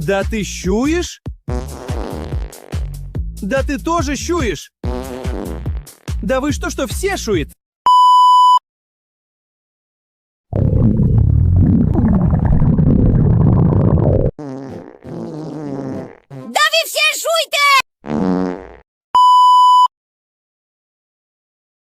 Да ты щуешь? Да ты тоже щуешь? Да вы что, все шует? Да ви все шуйте!